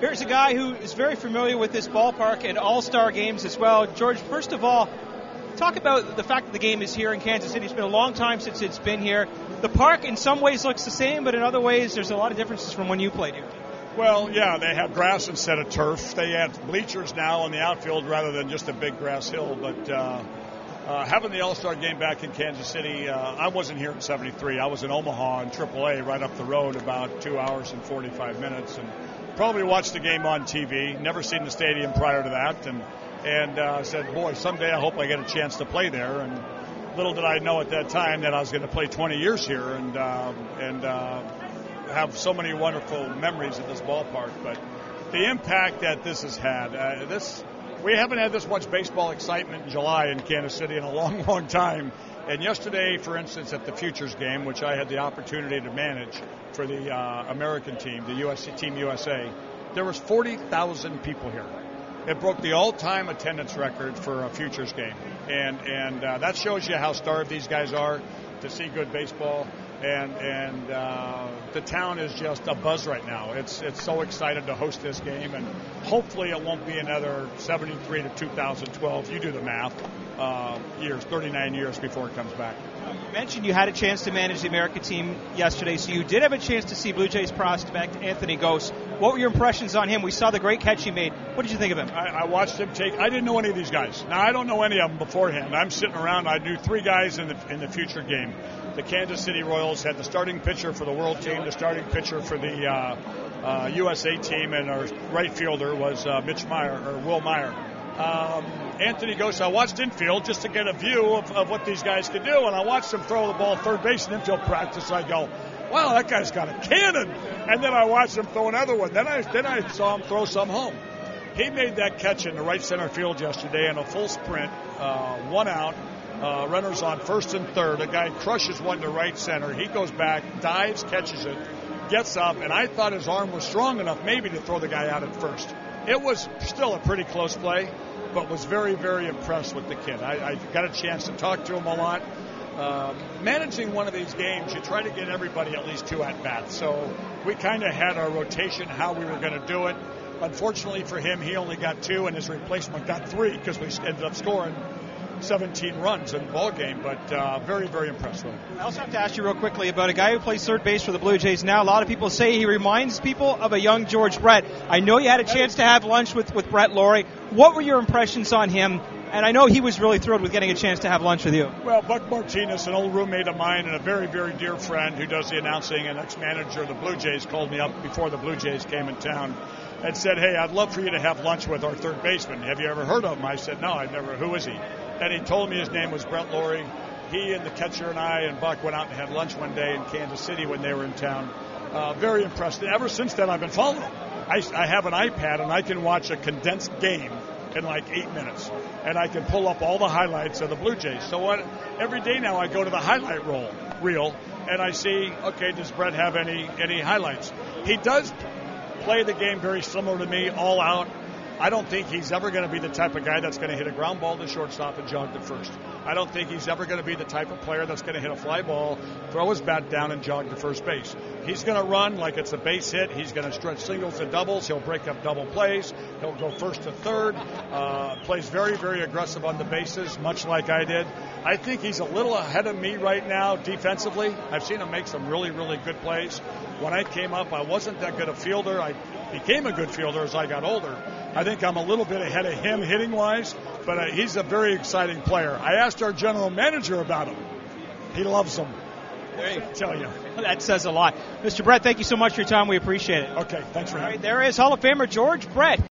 Here's a guy who is very familiar with this ballpark and all-star games as well. George, first of all, talk about the fact that the game is here in Kansas City. It's been a long time since it's been here. The park in some ways looks the same, but in other ways there's a lot of differences from when you played here. Well, yeah, they have grass instead of turf. They have bleachers now in the outfield rather than just a big grass hill. But having the All-Star game back in Kansas City, I wasn't here in '73. I was in Omaha in AAA right up the road, about 2 hours and 45 minutes, and probably watched the game on TV. Never seen the stadium prior to that, and said, boy, someday I hope I get a chance to play there. And little did I know at that time that I was going to play 20 years here and have so many wonderful memories of this ballpark. But the impact that this has had, we haven't had this much baseball excitement in July in Kansas City in a long, long time. And yesterday, for instance, at the Futures game, which I had the opportunity to manage for the American team, the Team USA, there was 40,000 people here. It broke the all-time attendance record for a Futures game. And that shows you how starved these guys are to see good baseball. And the town is just abuzz right now. It's so excited to host this game, and hopefully it won't be another 73 to 2012. You do the math. 39 years before it comes back. You mentioned you had a chance to manage the American team yesterday, so you did have a chance to see Blue Jays prospect Anthony Gose. What were your impressions on him? We saw the great catch he made. What did you think of him? I watched him take. I didn't know any of these guys. Now I don't know any of them beforehand. I'm sitting around. I knew three guys in the future game. The Kansas City Royals had the starting pitcher for the World Team, the starting pitcher for the USA team, and our right fielder was Will Meyer. Anthony Gose, I watched infield just to get a view of what these guys could do, and I watched him throw the ball third base in infield practice. I go, wow, that guy's got a cannon. And then I watched him throw another one. Then I saw him throw some home. He made that catch in the right center field yesterday in a full sprint, 1 out, runners on first and third. A guy crushes one to right center. He goes back, dives, catches it, gets up, and I thought his arm was strong enough maybe to throw the guy out at first. It was still a pretty close play, but was very, very impressed with the kid. I got a chance to talk to him a lot. Managing one of these games, you try to get everybody at least 2 at-bats. So we kind of had our rotation, how we were going to do it. Unfortunately for him, he only got 2, and his replacement got 3 because we ended up scoring 17 runs in the ball game, but very, very impressed with him. I also have to ask you real quickly about a guy who plays third base for the Blue Jays now. A lot of people say he reminds people of a young George Brett. I know you had a chance to have lunch with Brett Lawrie. What were your impressions on him? And I know he was really thrilled with getting a chance to have lunch with you. Well, Buck Martinez, an old roommate of mine and a very, very dear friend who does the announcing and ex-manager of the Blue Jays, called me up before the Blue Jays came in town and said, hey, I'd love for you to have lunch with our third baseman. Have you ever heard of him? I said, no, I've never. Who is he? And he told me his name was Brett Lawrie. He and the catcher and I and Buck went out and had lunch one day in Kansas City when they were in town. Very impressed. And ever since then, I've been following him. I have an iPad, and I can watch a condensed game in like 8 minutes. And I can pull up all the highlights of the Blue Jays. So every day now I go to the highlight reel, and I see, okay, does Brett have any highlights? He does play the game very similar to me, all out. I don't think he's ever going to be the type of guy that's going to hit a ground ball to shortstop and jog to first. I don't think he's ever going to be the type of player that's going to hit a fly ball, throw his bat down, and jog to first base. He's going to run like it's a base hit. He's going to stretch singles and doubles. He'll break up double plays. He'll go first to third. Plays very, very aggressive on the bases, much like I did. I think he's a little ahead of me right now defensively. I've seen him make some really, really good plays. When I came up, I wasn't that good a fielder. I became a good fielder as I got older. I think I'm a little bit ahead of him hitting-wise, but he's a very exciting player. I asked our general manager about him. He loves him. I tell you. That says a lot. Mr. Brett, thank you so much for your time. We appreciate it. Okay, thanks for having me. All right, there is Hall of Famer George Brett.